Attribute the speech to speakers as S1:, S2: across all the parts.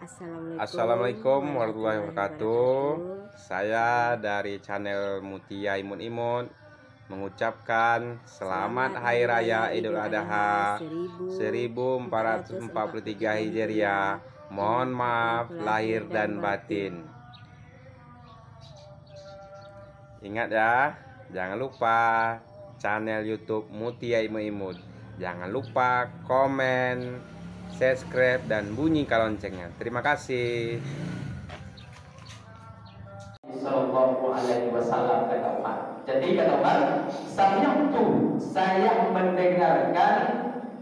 S1: Assalamualaikum warahmatullahi wabarakatuh. Saya dari channel Mutia Imun Imun mengucapkan selamat Hari Raya Idul Adha 1443 Hijriah. Mohon maaf lahir dan batin. Ingat ya, jangan lupa channel YouTube Mutia Imun Imun. Jangan lupa komen, subscribe, dan bunyikan loncengnya. Terima kasih.
S2: Sallallahu alaihi wasallam kata Umar. Jadi kata Umar, saya mendengarkan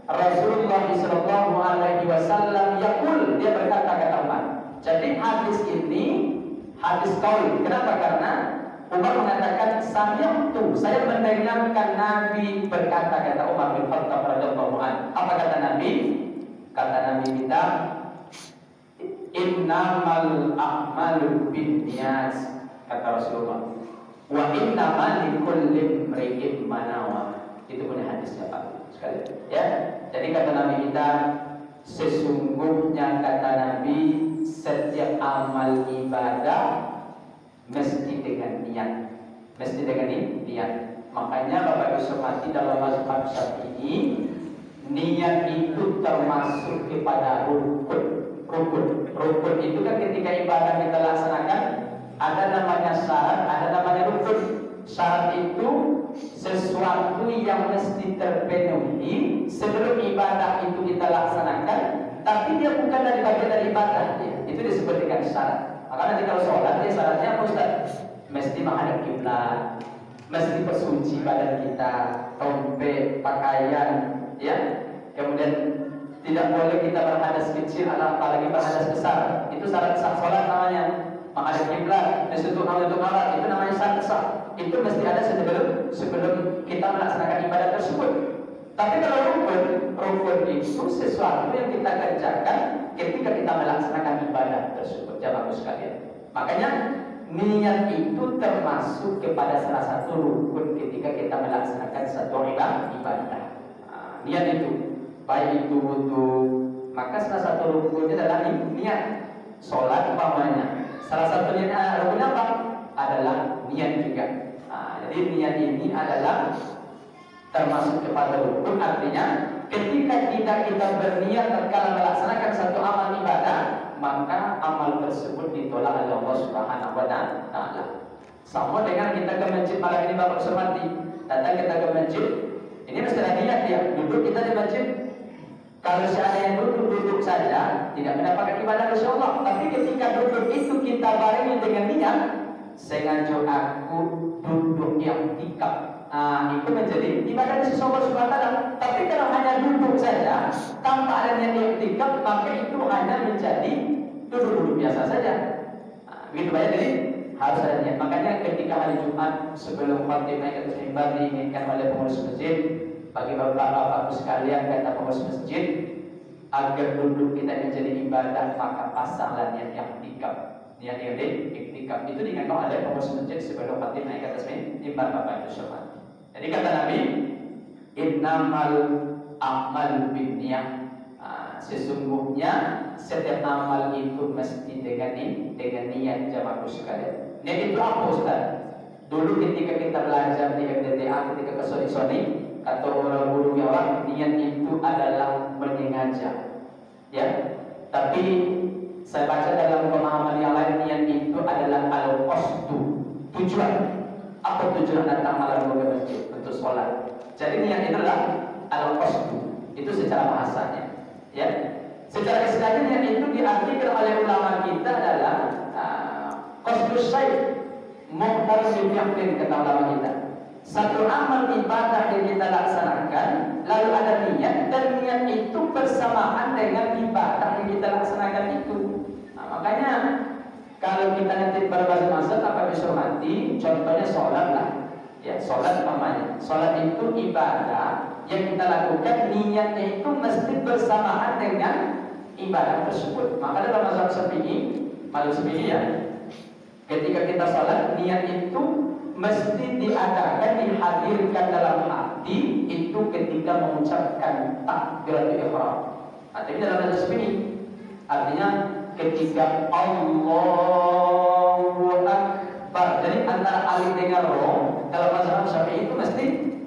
S2: Rasulullah sallallahu alaihi wasallam yaqul, dia berkata kata Umar. Jadi hadis ini hadis qaul. Kenapa? Karena Umar mengatakan saya mendengarkan Nabi berkata, kata Umar bin Khattab radhiyallahu anhu. Apa kata Nabi? Kata Nabi kita, innamal a'malu binniyat, kata Rasulullah, wa innamal likulli imri'in ma nawa. Itu punya hadisnya Pak sekali. Ya. Jadi kata Nabi kita, sesungguhnya kata Nabi, setiap amal ibadah mesti dengan niat. Mesti dengan niat. Makanya Bapak Ibu sekalian, dalam mazhab Syafi'i, niat itu termasuk kepada rukun. Rukun itu kan ketika ibadah kita laksanakan, ada namanya syarat, ada namanya rukun. Syarat itu sesuatu yang mesti terpenuhi sebelum ibadah itu kita laksanakan, tapi dia bukan dari bagian dari ibadah. Itu disebut dengan syarat. Maka nanti kalau sholat, dia syaratnya apa Ustaz? Mesti menghadap kiblat, mesti bersuci badan kita, tompet, pakaian, ya. Kemudian tidak boleh kita berhadas kecil, apalagi berhadas besar. Itu syarat sah sholat namanya. Menghadap kiblat, menyentuh aurat, itu namanya syarat sah. Itu mesti ada sebelum kita melaksanakan ibadah tersebut. Tapi kalau rukun itu sesuatu yang kita kerjakan ketika kita melaksanakan ibadah tersebut. Jamaah sekalian. Makanya niat itu termasuk kepada salah satu rukun ketika kita melaksanakan satu ibadah. Niat itu, baik itu wudu, maka salah satu rukunnya adalah niat. Sholat umpamanya, salah satu rukun apa? Adalah niat juga. Jadi niat ini adalah termasuk kepada rukun. Artinya ketika kita berniat tatkala melaksanakan satu amal ibadah, maka amal tersebut ditolak oleh Allah Subhanahu wa taala. Sama dengan kita ke masjid malam ini Bapak Surmati, datang kita ke masjid, ini mesti ada niat ya. Duduk kita di masjid, kalau seandainya duduk saja tidak mendapatkan ibadah insya Allah. Tapi ketika duduk itu kita barengi dengan niat, sengaja aku duduk yang tikap. Itu menjadi ibadah di sisi Allah Subhanahu wa taala. Tapi kalau hanya duduk saja tanpa adanya niat tikap, maka itu hanya menjadi duduk biasa saja. Begitu banyak, jadi harus ada niat. Makanya ketika hari Jumat sebelum khatib naik ke atas mimbar diinginkan oleh pengurus masjid, bagi bapak-bapak sekalian, kata pengurus masjid, agar duduk kita menjadi ibadah, maka pasanglah niat yang tikap. Niat yang iktikaf itu diingatkan oleh pengurus masjid sebelum khatib naik ke atas mimbar Bapak Ibu sekalian. Jadi kata Nabi, innamal a'malu binniyat. Sesungguhnya setiap amal itu mesti dengan niat. Jamaah sekalian. Niat itu apa Ustaz? Dulu ketika kita belajar di MDTA, ketika ke Soni, kata orang guru Jawa, niat itu adalah menyengaja. Ya. Tapi saya baca dalam pemahaman yang lain, niat itu adalah al-qasdu, tujuan. Apa tujuan datang malam ke masjid? Untuk sholat. Jadi niat itu adalah al-qasdu. Itu secara bahasanya. Ya. Secara istilahnya niat itu diartikan oleh ulama kita adalah qasdus syai', muqtaridul yaqin, kata ulama kita. Satu amal ibadah yang kita laksanakan, lalu ada niat, dan niat itu bersamaan dengan ibadah yang kita laksanakan itu. Makanya kalau kita nanti berbahasa mazhab, apa bisa mati? Contohnya sholat lah, ya sholat namanya. Sholat itu ibadah yang kita lakukan, niatnya itu mesti bersamaan dengan ibadah tersebut. Maka dalam mazhab Syafi'i, ya, ketika kita sholat, niat itu mesti diadakan, dihadirkan dalam hati itu ketika mengucapkan takbiratul ihram. Artinya dalam mazhab Syafi'i, artinya ketika Allahu Akbar. Jadi antara alif dengan ro dalam mazhab Syafi'i itu mesti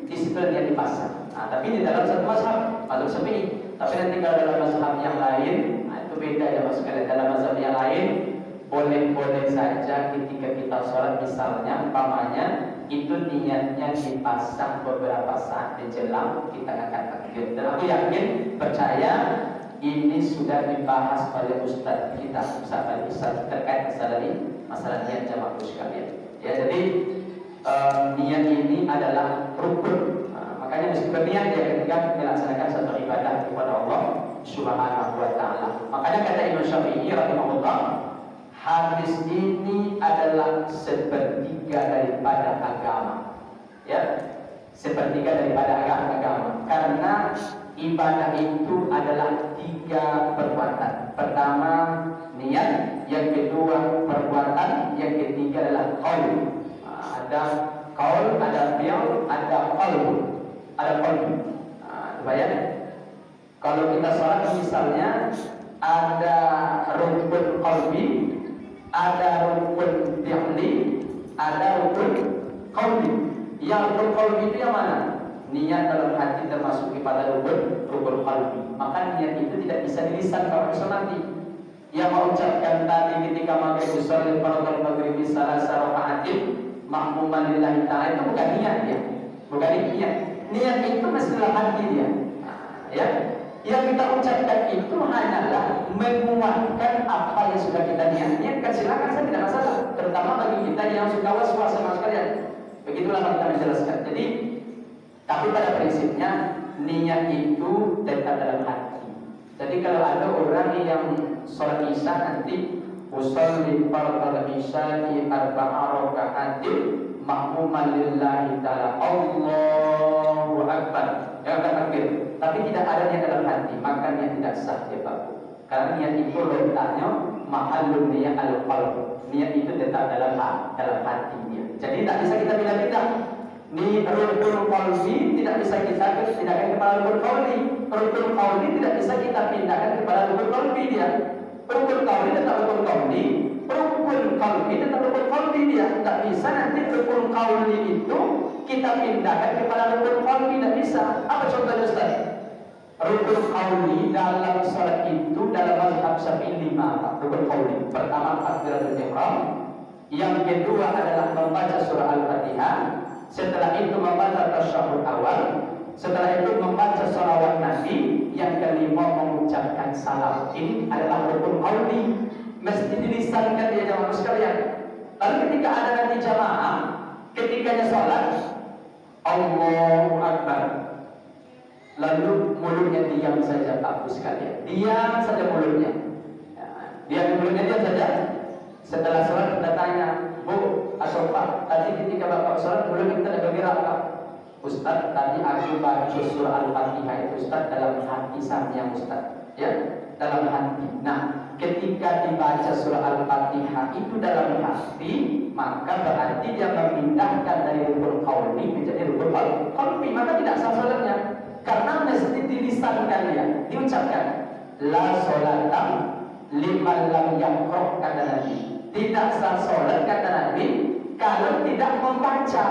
S2: disiplin dipasang. Nah, tapi di dalam satu mazhab Syafi'i. Tapi nanti kalau dalam mazhab yang lain, nah itu beda ya mas sekalian. Dalam mazhab yang lain boleh-boleh saja ketika kita sholat misalnya umpamanya itu niatnya dipasang beberapa saat menjelang kita angkat takbir. Dan aku yakin percaya ini sudah dibahas oleh Ustadz kita Ustadz terkait masalah niat jamaah sekalian. Ya, jadi niat ini adalah rukun. Makanya mesti berniat ya ketika melaksanakan satu ibadah kepada Allah Subhanahu wa taala. Makanya kata Imam Syafi'i rahimahullah, hadis ini adalah sepertiga daripada agama. Ya, sepertiga daripada agama. Karena ibadah itu adalah 3 perbuatan. Pertama niat, yang kedua perbuatan, yang ketiga adalah qaul. Ada qaul, ada fi'l, ada qalb. Ada qalb. Bayangkan kalau kita sholat misalnya ada rukun qalbi, ada rukun fi'li, ada rukun qauli. Yang rukun qalbi itu yang mana? Niat dalam hati termasuk kepada rukun qalbi. Maka niat itu tidak bisa dilisan kalau nanti. Yang mengucapkan tadi ketika maghrib sholat fardhu maghrib salasa raka'atin ma'muman lillahi ta'ala itu bukan niat ya. Bukan niat. Niat itu mesti dalam hati dia. Ya. Yang kita ucapkan itu hanyalah menguatkan apa yang sudah kita niatkan. Silakan saya tidak masalah. Terutama bagi kita yang suka was-was sama sekalian. Begitulah kita menjelaskan. Jadi tapi pada prinsipnya niat itu tetap dalam hati. Jadi kalau ada orang yang sholat isya nanti usolli fardhu isya'i arba'a raka'atin ma'muman lillahi ta'ala Allahu Akbar. Yang akan takbir. Tapi tidak ada niat dalam hati, maka niat tidak sah ya Pak. Karena niat itu letaknya mahallun niat al-qalb. Niat itu tetap dalam hati dia. Jadi tidak bisa kita pindah-pindah. Ni rukun qalbi tidak bisa kita pindahkan kepada rukun qauli. Rukun qauli tidak bisa kita pindahkan kepada rukun qalbi dia. Rukun qauli tetap rukun qauli. Rukun qalbi tetap rukun qalbi dia. Tidak bisa nanti rukun qauli itu kita pindahkan kepada rukun qalbi, tidak bisa. Apa contohnya Ustaz? Rukun qauli dalam salat itu dalam mazhab Syafi'i 5 rukun qauli. Pertama takbiratul ihram. Yang kedua adalah membaca surah Al-Fatihah. Setelah itu membaca tasyahud awal. Setelah itu membaca shalawat Nabi. Yang kelima mengucapkan salam. Ini adalah rukun qauli. Mesti dilisankan ya jamaah sekalian. Lalu ketika ada nanti jamaah, ketikanya sholat, Allahu Akbar. Lalu mulutnya diam saja Bapak sekalian. Diam saja mulutnya. Diam mulutnya diam saja. Setelah sholat kita tanya, Bu atau Pak, tadi ketika Bapak sholat mulut kita tidak bergerak Pak. Ustaz, tadi aku baca surah Al-Fatihah itu Ustaz dalam hati saya Ustaz. Ya, dalam hati. Nah, ketika dibaca surah Al-Fatihah itu dalam hati, maka berarti dia memindahkan dari rukun qauli menjadi rukun qalbi. Maka tidak sah salatnya. Karena mesti dilisankan ya, diucapkan la sholata liman lam yaqra kata Nabi. Tidak sah sholat kata Nabi kalau tidak membaca.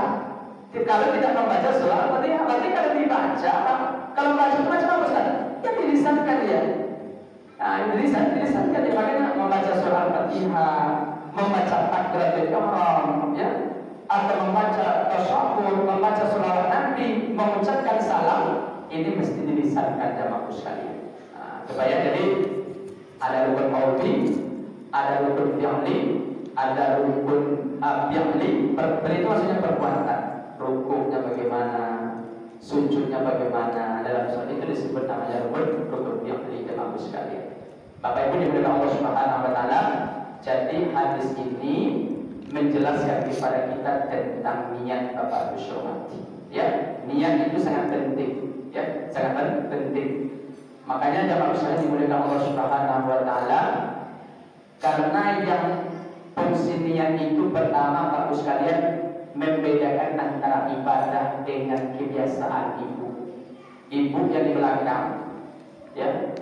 S2: Kalau tidak membaca surah Al-Fatihah, berarti kalau dibaca, kalau membaca itu macam apa Ustaz? Ya dilisankan ya. Nah, dilisankan ya. Makanya membaca surah Al-Fatihah, membaca takbiratul ihram, ya, atau membaca tasyahud, membaca surah Nabi, mengucapkan salam, ini mesti dilisankan jamaah sekalian. Nah, supaya jadi ada rukun qauli, ada rukun fi'li, ada rukun fi'li. Itu maksudnya perbuatan. Rukuknya bagaimana, sujudnya bagaimana, dalam sholat itu disebut namanya rukun fi'li jamaah sekalian. Bapak Ibu dimuliakan Allah Subhanahu wa taala. Jadi hadis ini menjelaskan kepada kita tentang niat Bapak Ibu sekalian. Ya, niat itu sangat penting, ya, sangat penting. Makanya jamaah sekalian dimuliakan Allah Subhanahu wa taala, karena yang fungsi niat itu pertama Bapak Ibu sekalian membedakan antara ibadah dengan kebiasaan ibu. Ibu yang di belakang, ya,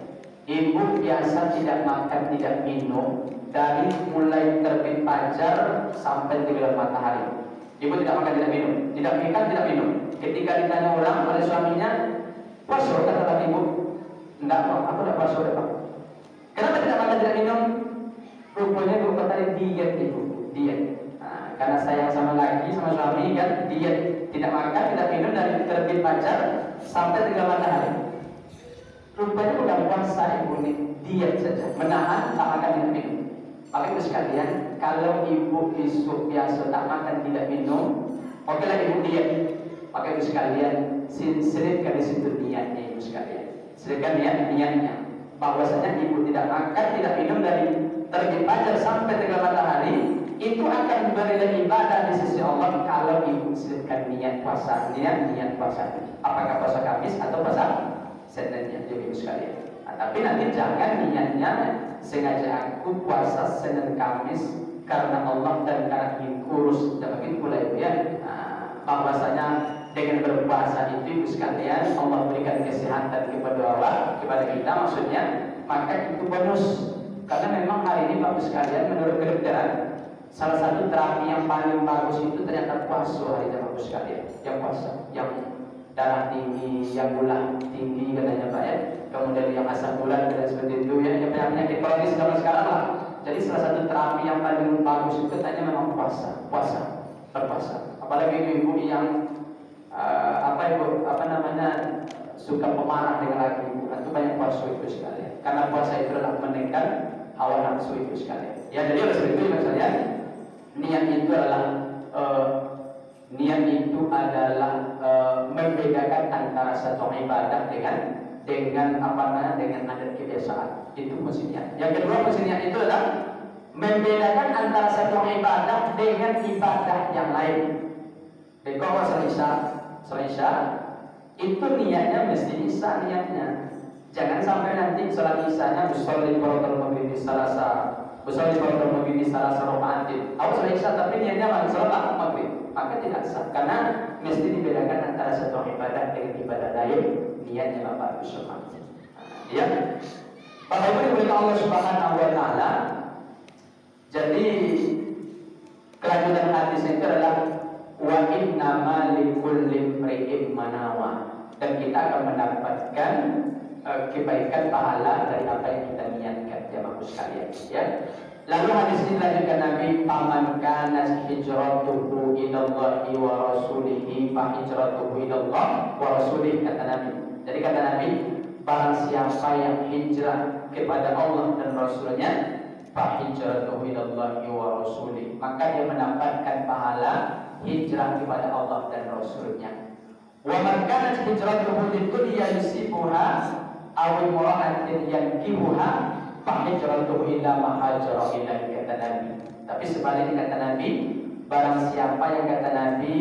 S2: Ibu biasa tidak makan, tidak minum dari mulai terbit fajar sampai tenggelam matahari. Ibu tidak makan, tidak minum, tidak makan, tidak minum. Ketika ditanya orang oleh suaminya, puasa kata ibu, enggak Pak, aku tidak puasa Pak. Kenapa tidak makan, tidak minum? Rupanya ibu kata diet ibu, diet. Nah, karena sayang sama laki, sama suami kan, diet, tidak makan, tidak minum dari terbit fajar sampai tenggelam matahari. Rupanya bukan puasa ibu ini, diet saja, menahan, tak makan, tidak minum. Maka ibu sekalian, kalau ibu isuk biasa tak makan, tidak minum, okelah ibu diet. Maka ibu sekalian, selipkan di situ niatnya ibu sekalian. Selipkan niatnya, bahwasanya ibu tidak makan, tidak minum dari terbit fajar sampai tenggelam matahari, itu akan bernilai ibadah di sisi Allah kalau ibu selipkan niat puasa, niat puasa. Apakah puasa Kamis atau puasa Seninnya, ibu sekalian. Nah, tapi nanti jangan niatnya sengaja aku puasa Senin Kamis karena Allah dan karena ingin kurus, dan begitu pula ibu ya. Nah, bahwasanya dengan berpuasa itu ibu sekalian Allah berikan kesehatan kepada kita maksudnya, maka itu bonus. Karena memang hari ini bagus sekalian menurut kedokteran, salah satu terapi yang paling bagus itu ternyata puasa hari ini bagus sekalian. Yang puasa, yang darah tinggi, yang gula tinggi katanya Pak ya, kemudian yang asam urat dan seperti itu ya, yang penyakit kronis zaman sekarang lah. Jadi salah satu terapi yang paling bagus itu katanya memang berpuasa. Apalagi ibu-ibu yang suka pemarah dengan laki ibu, itu banyak puasa itu sekalian. Karena puasa itu adalah menekan hawa nafsu itu sekalian. Ya jadi oleh sebab itu sekalian, niat itu adalah membedakan antara satu ibadah dengan adat kebiasaan. Itu fungsinya. Yang kedua fungsinya itu adalah membedakan antara satu ibadah dengan ibadah yang lain. Jadi kalau selesai itu niatnya mesti bisa niatnya. Jangan sampai nanti sholat isanya usolli fardhu maghrib salasa, usolli fardhu maghrib salasa rakaatin. Aku sholat isya tapi niatnya sholat maghrib, maka tidak sah. Karena mesti dibedakan antara satu ibadah dengan ibadah lain. Niatnya Bapak Usman. Ya, Bapak Ibu diberikan Allah Subhanahu Wa Taala. Jadi kelanjutan hadis itu adalah wa innama likulli imri'in manawa, dan kita akan mendapatkan kebaikan pahala dari apa yang kita niatkan ya Bapak sekalian ya. Lalu hadis ini dilanjutkan Nabi, faman kana hijratuhu ila Allahi wa rasulihi fa hijratuhu ila Allah wa rasulihi, kata Nabi. Jadi kata Nabi, barang siapa yang hijrah kepada Allah dan Rasulnya, fa hijratuhu ila Allahi wa rasulihi, maka dia mendapatkan pahala hijrah kepada Allah dan Rasulnya. Wa man kanat hijratuhu lidunya yusibuha aw imra'atin yankihuha fa hijratuhu ila ma hajara ilaihi, kata Nabi. Tapi sebaliknya kata Nabi, barang siapa yang kata Nabi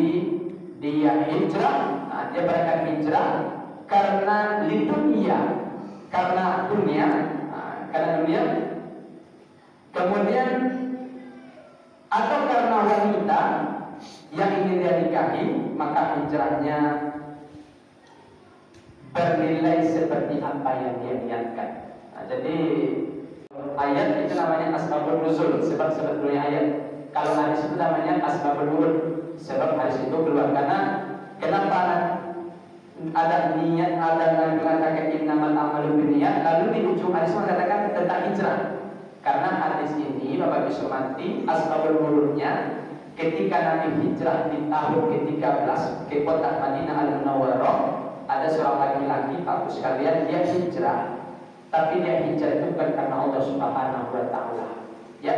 S2: dia hijrah, dia berangkat hijrah karena dunia, karena dunia, kemudian atau karena wanita yang ingin dia nikahi, maka hijrahnya bernilai seperti apa yang dia niatkan. Jadi ayat itu namanya asbabun nuzul, sebab sebetulnya ayat. Kalau hadis itu namanya asbabun nuzul, sebab hadis itu keluar. Karena kenapa ada niat, ada yang mengatakan innamal a'malu binniyat, lalu di ujung hadis mengatakan tentang hijrah. Karena hadis ini Bapak Ibu hormati, asbabun nuzulnya ketika Nabi hijrah di tahun ke-13 ke kota Madinah Al-Munawwarah, ada seorang laki-laki Bapak sekalian, dia hijrah. Tapi dia hijrah itu bukan karena Allah Subhanahu Wa Taala. Ya,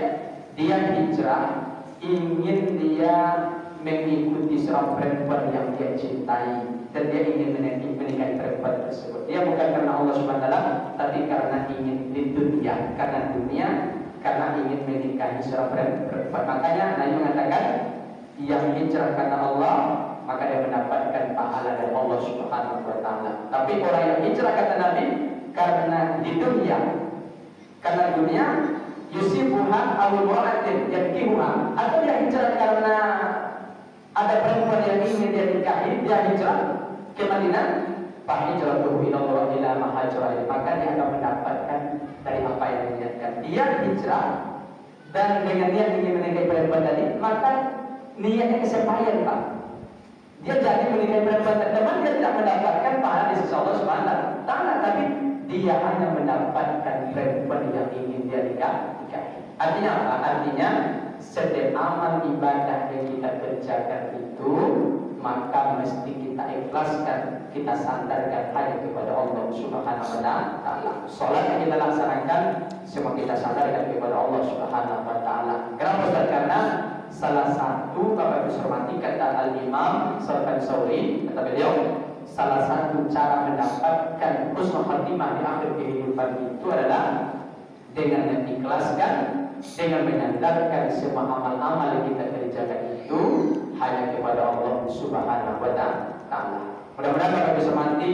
S2: dia hijrah ingin dia mengikuti seorang perempuan yang dia cintai, dan dia ingin menikahi perempuan tersebut. Dia bukan karena Allah Subhanahu Wa Taala, tapi karena ingin di dunia, karena ingin menikahi seorang perempuan. Makanya Nabi mengatakan yang hijrah karena Allah, maka dia mendapatkan pahala dari Allah Subhanahu Wa Taala. Tapi orang yang hijrah kata Nabi karena di dunia, yusibuha aw imra'atin yankihuha, atau dia hijrah karena ada perempuan yang ingin dia nikahi, dia hijrah ke Madinah, fa hijratuhu ila Allah ila ma hajara, maka dia akan mendapatkan hijrah dan dengan niat ingin menikahi perempuan tadi, maka niatnya kesampaian Pak. Dia jadi menikahi perempuan teman, dia tidak mendapatkan pahala di sisi Allah Subhanahu wa Ta'ala, tapi dia hanya mendapatkan perempuan yang ingin dia nikahi. Artinya apa? Artinya setiap amal ibadah yang kita kerjakan itu, maka mesti kita ikhlaskan, kita sandarkan hanya kepada Allah Subhanahu wa Ta'ala. Salat yang kita laksanakan semua kita sandarkan kepada Allah Subhanahu wa Ta'ala. Kenapa? Karena salah satu Bapak Ibu hormati kata Al-Imam Sufyan Tsauri, kata beliau, salah satu cara mendapatkan husnul khatimah di akhir kehidupan itu adalah dengan mengikhlaskan, dengan menyandarkan semua amal-amal yang kita kerjakan itu hanya kepada Allah Subhanahu wa Ta'ala. Mudah-mudahan Bapak Ibu hormati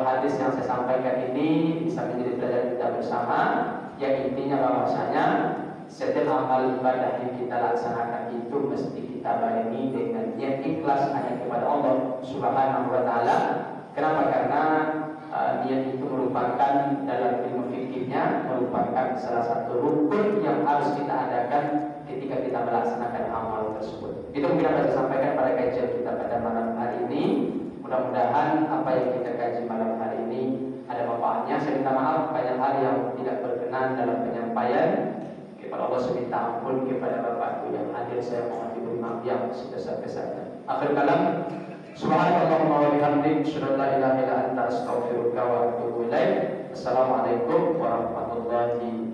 S2: hadis yang saya sampaikan ini bisa menjadi pelajaran kita bersama, yang intinya bahwasanya setiap amal ibadah yang kita laksanakan itu mesti kita barengi dengan niat ikhlas hanya kepada Allah Subhanahu wa Ta'ala. Kenapa? Karena niat itu merupakan dalam ilmu fikihnya merupakan salah satu rukun yang harus kita adakan ketika kita melaksanakan amal tersebut. Itu mungkin yang saya sampaikan pada kajian kita pada malam hari ini. Mudah-mudahan apa yang kita kaji malam hari ini ada manfaatnya. Saya minta maaf banyak hal yang tidak berkenan dalam penyampaian. Kepada Allah saya minta ampun, kepada Bapakku yang hadir saya mohon diberi maaf yang sebesar-besarnya. Akhir kalam, subhanallahumma wa bihamdik, asyhadu an la ilaha illa anta, astaghfiruka wa atubu ilaik. Assalamualaikum warahmatullahi wabarakatuh.